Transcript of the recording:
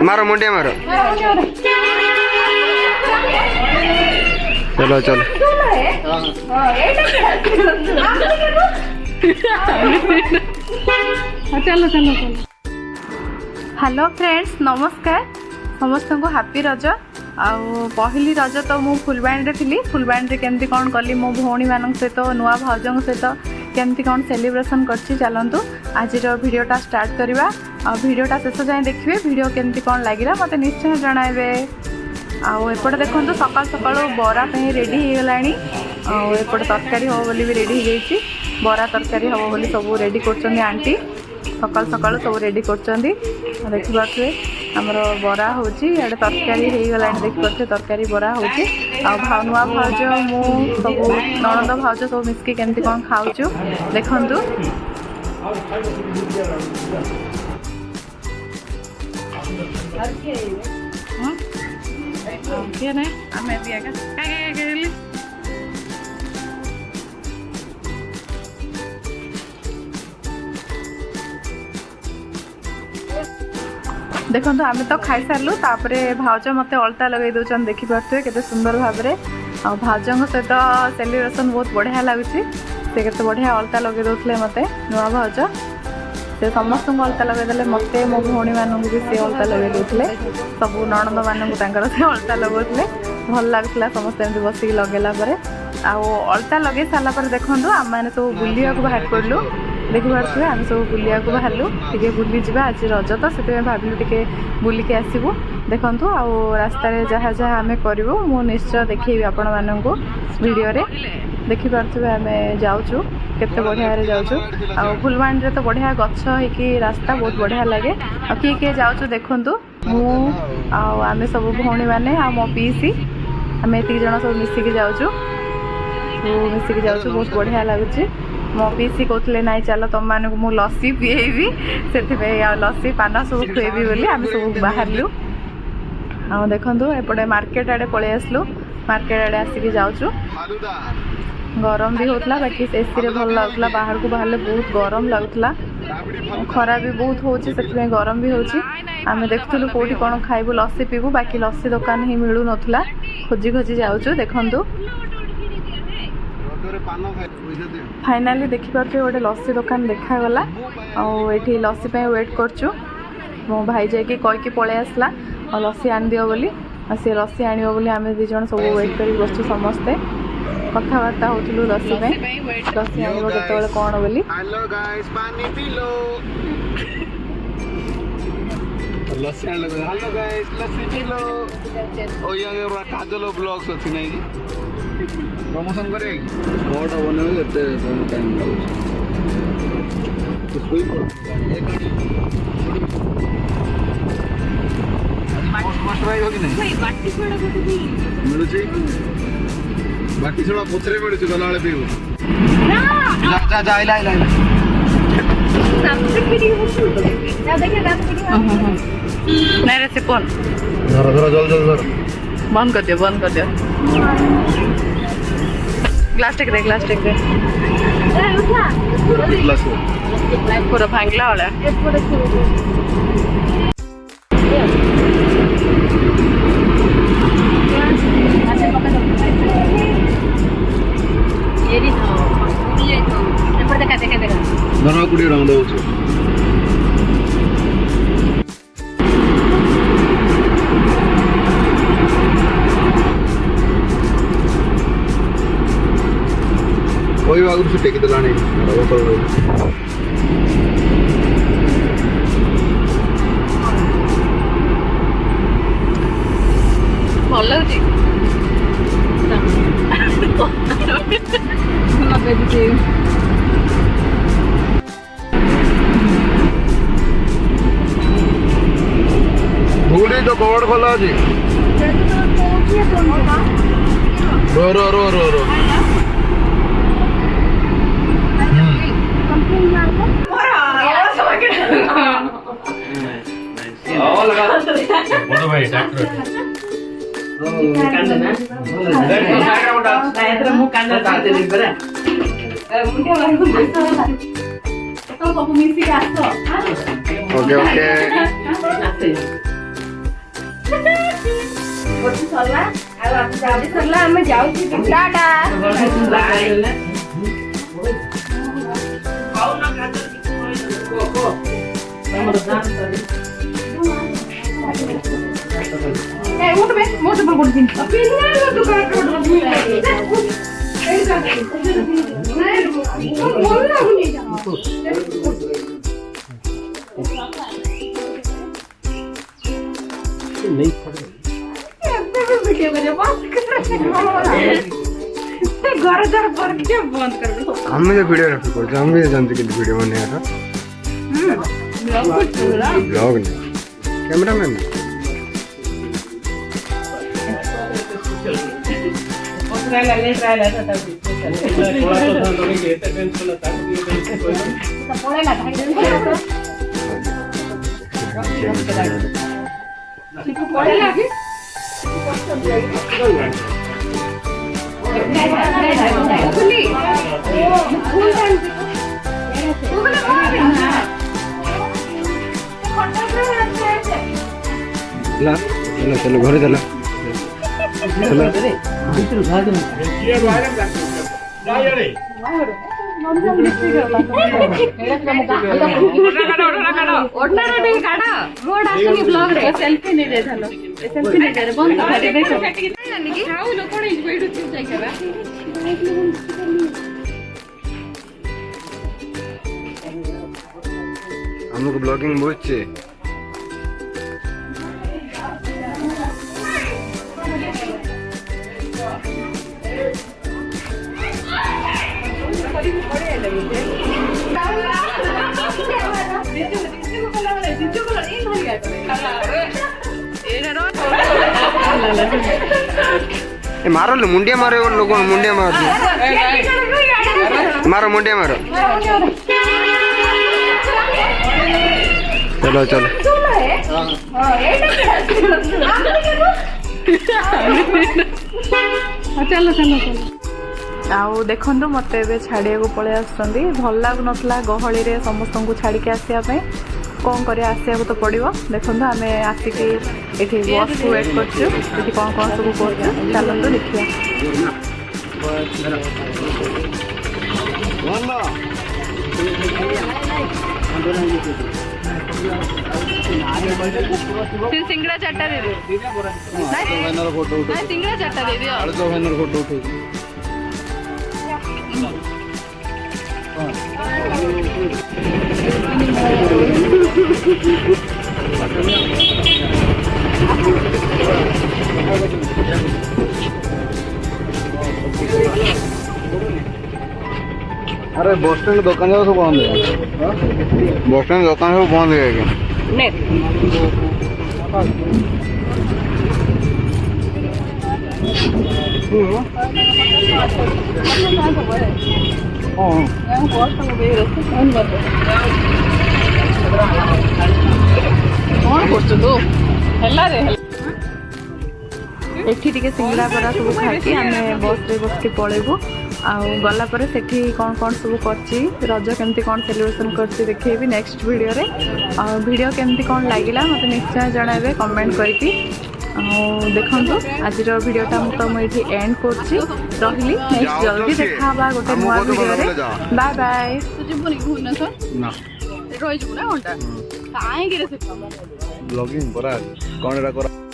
मारो मुंडिया मारो। चलो चलो चलो चलो चलो। हेलो फ्रेंड्स नमस्कार समस्त को हैप्पी रज। आउ पहली रज तो मु फुलबाणी थी। फुलबाणी केमती कौन कली मो भौणी मान सहित नुआ भाउजों सहित केमती कौन सेलिब्रेशन करछि चलतु आज वीडियोटा स्टार्ट करवा। वीडियोटा शेष जाए देखिए वीडियो केमती कौन लगिला मते निश्चय जणाइबे। आउपटे देखो सकाल सकाल बरा रेडी हो गलानी। एपटे तरकारी हम बोली भी रेडी हो जाइए। बरा तरकारी हम बोली सब रेडी कर आंटी सकाल सकाल सब रेडी कर देखिपे आमर बरा हूँ इे तरकारी हो गला देखिपे तरकारी बरा हूँ नुआ भाउज मु सब ननद भाउज सब मिसिकी केमती कौन खाऊ देखु। देखो आम तो खाई सारू तापर भाउज मत अलता लगे दौरान देखिपे के सुंदर भाव में भाउजों सहित सेलिब्रेशन बहुत बढ़िया लगुच। से के बढ़िया अलता लगे दौले मत नुआ भाउज से समस्त अलता लगेदे मत मो भौणी मानू भी सी अलता लगे दौले सब ननद मानू से अलता लगौले भल लगुला समस्त एमती बसिक लगेला अलता लगे सारापर देखूँ आम मैंने सब बुलिया बाहर पड़लु देखिपे आम सब बुलिया बाहरलु टे बुली जा आज रज तो से भाविलु टे बुलिकी आसबू देखु। रास्त जहाँ जहाँ आम करूँ मु निश्चय देखी आपण मानक वीडियो देखिपे आम जाऊँ केते बढ़िया जाऊँ फुलबाणी तो बढ़िया गछ होगी रास्ता बहुत बढ़िया लगे। किए किए जाऊँ देखु मु आम सब भौणी मैंने मो पीसी आम ये जन सब मिसिकी जाऊँ बहुत बढ़िया लगुच। मो पीसी कहते ना चलो तुम मानक मु लस्सी पीएबी से लस्सी पान सब खुएबी बोली आम सब बाहरलु देखु। एपटे मार्केट आड़े पलि आसलु मार्केट आड़े आसिक जाऊँ गरम भी होता बाकी एसी रे भल लगुला बाहर को बाहर बहुत गरम लगुला खरा भी बहुत होची से गरम भी होची। आम देखुलु कौटी कौन खाइबू लस्सी पीबू बाकी लस्सी दुकान ही मिलू नथुला खोजी खोजी जाऊँ देखु। फाइनाली देखिपे गोटे लस्सी दुकान देखागला आठी लस्सी वेट करचु मो भाई जाकि कहीकि पलि आसला लस्सी आन दियो बोली सी लस्सी आनियो बोली आम दी जन सब वेट कर बसु समस्ते कथबार्ता होलु लस्सी लस्सी आनिबो केतबेले कौन बोली। लस्सी हेलो गाइस लस्सी पीलो ओ ये काजल ब्लॉग्स अछि नै प्रमोशन करे कोड बने एते टाइम लागछ तो कोई मस्त भाई होगी नहीं भाई बाटी छोड़ा कोठी मिलु छी बाटी छोड़ा पोथरे मिलु छी गलाळे पीबो ना जा जा आइला आइला सबसे वीडियो जा देखिए दांत वीडियो नहीं रे से कौन धर धर जल्दी जल्दी धर बंद कर दियो ग्लास टेक दे ए उठा ग्लास पूरा भांगला वाला धरा कुड़ी राउंड होछ कोई आगु से टेक दलाने भल लाଗୁଛି भूरी तो बोर्ड खोला जी रो रो रो रो रो भाई डॉक्टर ओके ओके टाटा हमें जो वीडियो रखी पड़ते हम भी जानते कि वीडियो बने यार ब्लॉग नहीं कैमरा मैन चलो चलो घर चलो सेल्फी नहीं दे सेल्फी नहीं दे बंद हमको ब्लॉगिंग बहुत अच्छे मारो लो मुंडिया मारो लोगों मुंडिया मारो मारो मुंडिया मारो चलो चलो चलो चलो आउ देखु मत छाड़िया पलि आस भल लगुन गहली समस्त को छाड़ी आसवाई कौन कर आसिया तो पड़ो देखो आम आसिक ये बस को वेट कर कौन कौन सब कर चलते देखिए सिंगड़ा चार्टा दे सिंगड़ा चार्टा दे दियो फोटो उठे अरे बस स्टैंड दुकान सब बंद है बस स्टैंड दुकान सब बंद है एठी टिके सिंगड़ा बरा सब खाई आम बस रे बस के पलैबू आला कौन कौन सब कर रज केमती कौन सेलिब्रेशन कर देखी नेक्स्ट वीडियो रे वीडियो केमती कौन लगिला मत निश्चय जनइबे कमेंट करके देखो आज वीडियोटा मुझे एंड कर नेक्स्ट जल्दी देखा गोटे नुआ वीडियो रे बाय बाय ब्लॉगिंग करा कौन